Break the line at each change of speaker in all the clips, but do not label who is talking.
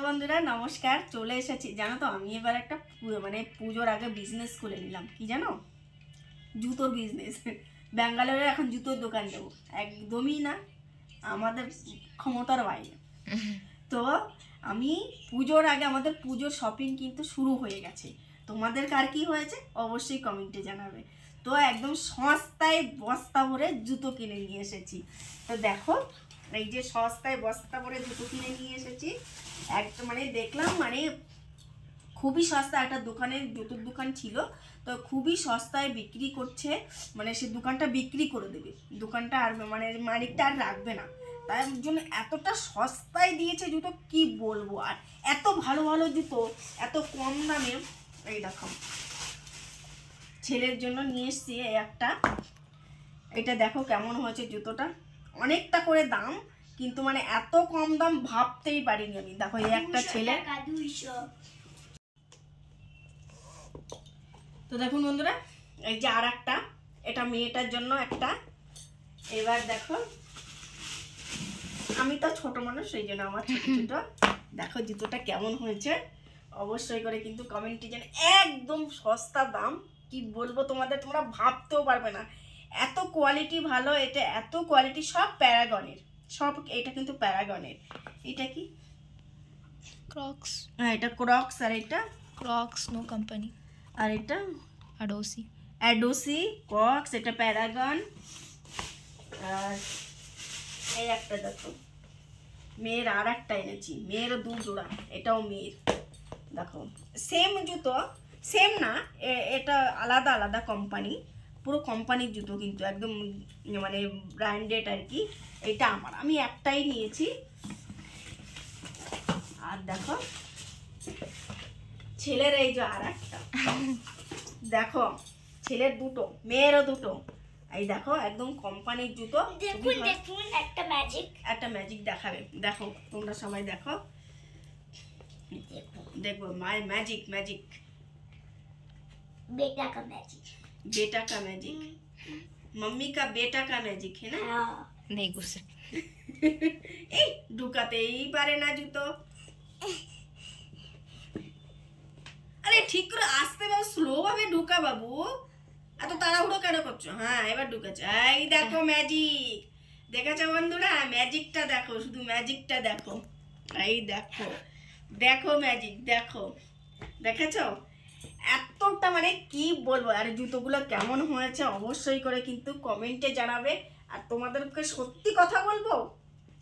বন্ধুরা নমস্কার, চলে এসেছি। জানো তো আমি এবার একটা মানে পুজোর আগে বিজনেস খুলে নিলাম। কি জানো? জুতোর বিজনেস। ব্যাঙ্গালোরে এখন জুতোর দোকান দেবো। একদমই না, আমাদের ক্ষমতার বাইরে। তো আমি পুজোর আগে, আমাদের পুজোর শপিং কিন্তু শুরু হয়ে গেছে। তোমাদের কার কি হয়েছে অবশ্যই কমেন্টে জানাবে। তো একদম সস্তায় বস্তা ভরে জুতো কিনে নিয়ে এসেছি। তো দেখো, এই যে সস্তায় বস্তা ভরে জুতো কিনে নিয়ে এসেছি। একটা মানে দেখলাম, মানে খুবই সস্তা। একটা দোকানের জুতোর দোকান ছিল, তো খুবই সস্তায় বিক্রি করছে। মানে সে দোকানটা বিক্রি করে দেবে, দোকানটা আর মানে মালিকটা আর রাখবে না। তাই জন্য এতটা সস্তায় দিয়েছে জুতো, কি বলবো। আর এত ভালো ভালো জুতো এত কম দামে। এই দেখো, ছেলের জন্য নিয়ে এসছি একটা। এটা দেখো কেমন হয়েছে জুতোটা। অনেকটা করে দাম, কিন্তু মানে এত কম দাম ভাবতেই পারিনি আমি। দেখো এই একটা ছেলে। তো দেখুন বন্ধুরা, এই যে আর একটা, এটা মেয়েটার জন্য একটা। এবার দেখো, আমি তো ছোট মানুষ, সেই জন্য আমার ছোট ছোট। দেখো জুতোটা কেমন হয়েছে অবশ্যই করে কিন্তু কমেন্টে জানাবে। একদম সস্তা দাম, কি বলবো তোমাদের, তোমরা ভাবতেও পারবে না। এত কোয়ালিটি ভালো, এটা এত কোয়ালিটি, সব প্যারাগনের, সব। এটা কিন্তু প্যারাগনের। এটা কি?
ক্রক্স।
হ্যাঁ, এটা ক্রক্স। আর এটা
ক্রক্স নো কোম্পানি।
আর এটা
অ্যাডোসি।
অ্যাডোসি, ক্রক্স, এটা প্যারাগন। আর এই একটা দেখো, মেয়ের আর একটা এনেছি, মেয়েরও 2 জোড়া। এটাও মেয়ের। দেখো সেম জুতো, সেম না, এটা আলাদা আলাদা কোম্পানি, পুরো কোম্পানির জুতো কিন্তু একদম মানে ব্র্যান্ডেড আর কি। এটা আমার, আমি একটাই নিয়েছি। আর দেখো ছেলের এই যে আর একটা, দেখো ছেলের 2টো, মেয়েরও 2টো। এই দেখো একদম কোম্পানির জুতো।
দেখুন দেখুন, একটা
ম্যাজিক দেখাবে। দেখো তোমরা সবাই দেখো, देखो माय मैजिक मैजिक
बेटा का मैजिक,
बेटा का मैजिक, मम्मी का बेटा का मैजिक है ना।
हाँ
नहीं घुसे।
এই ঢুকাতেই পারে না জুতো। আরে ঠিক করে আস্তে বাবু, স্লো ভাবে ঢুকা বাবু, এত তাড়াহুড়ো কেন করছো? হ্যাঁ এবার ঢুকেছে। এই দেখো ম্যাজিক, দেখেছো বন্ধুরা? ম্যাজিকটা দেখো, শুধু ম্যাজিকটা দেখো। এই দেখো, দেখো ম্যাজিক, দেখো, দেখেছো? এতটা মানে কি বলবো। আর জুতোগুলো কেমন হয়েছে অবশ্যই করে কিন্তু কমেন্টে জানাবে। আর তোমাদেরকে সত্যি কথা বলবো,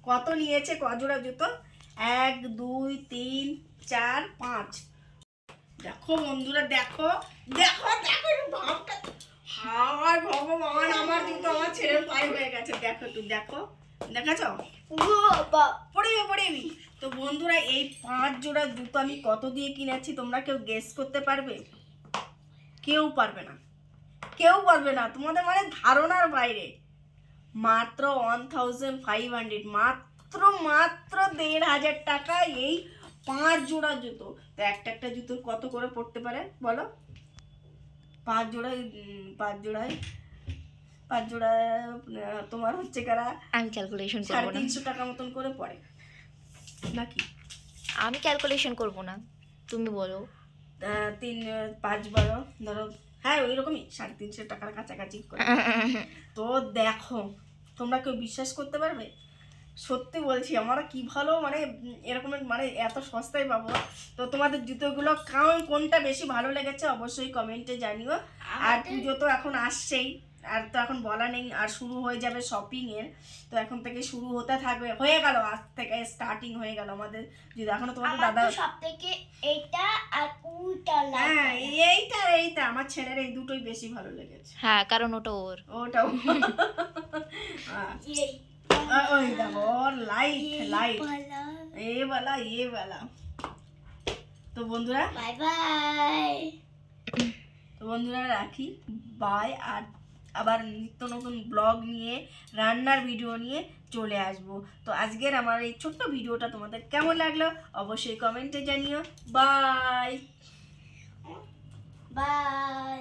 কত নিয়েছে, কজোড়া জুতো? 1 2 3 4 5। দেখো বন্ধুরা, দেখো দেখো দেখো ভাবটা। হায় ভগবান, আমার জুতো আমার ছেলের পায়ে হয়ে গেছে। দেখো একটু দেখো, দেখাছো? পড়েবি। তো বন্ধুরা, এই 5 জোড়া জুতো আমি কত দিয়ে কিনেছি তোমরা কেউ গেস করতে পারবে? কেউ পারবে না, কেউ পারবে না। তোমাদের মানে ধারণার বাইরে। মাত্র 1500, মাত্র 1500 টাকা এই 5 জোড়া জুতো। তো একটা জুতোর কত করে পড়তে পারে বলো? 5 জোড়ায় 5 জোড়া তোমার হচ্ছে কারা,
আমি ক্যালকুলেশন করব না।
350 টাকা মতন করে পড়ে নাকি?
আমি ক্যালকুলেশন করব না, তুমি বলো।
3 5 12 ধরো, হ্যাঁ ওই রকমই 350 টাকার কাছাকাছি করে। তো দেখো, তোমরা কেউ বিশ্বাস করতে পারবে? সত্যি বলছি, আমরা কি ভালো মানে এরকম মানে এত সস্তায় পাবো। তো তোমাদের জুতোগুলো কোনটা বেশি ভালো লেগেছে অবশ্যই কমেন্টে জানিও। আর পুজো তো এখন আসছেই, আর তো এখন বলা নেই, আর শুরু হয়ে যাবে শপিং এর। তো এখন থেকে শুরু হতে থাকবে, হয়ে গেল আজ থেকে স্টার্টিং হয়ে গেল আমাদের। যদি এখনো তোমাদের দাদা
সবথেকে এইটা আর ওইটা
হ্যাঁ এইটা আমার ছেলের এই দুটোই বেশি ভালো লেগেছে।
হ্যাঁ, কারণ ওটাও
ওই দেখো লাইট ये वाला। তো বন্ধুরা
বাই বাই।
তো বন্ধুরা রাখি, বাই। আর আবার নিত্য নতুন ব্লগ নিয়ে, রান্নার ভিডিও নিয়ে চলে আসব। তো আজকের আমার এই ছোট্ট ভিডিওটা তোমাদের কেমন লাগলো অবশ্যই কমেন্টে জানিও। Bye
bye.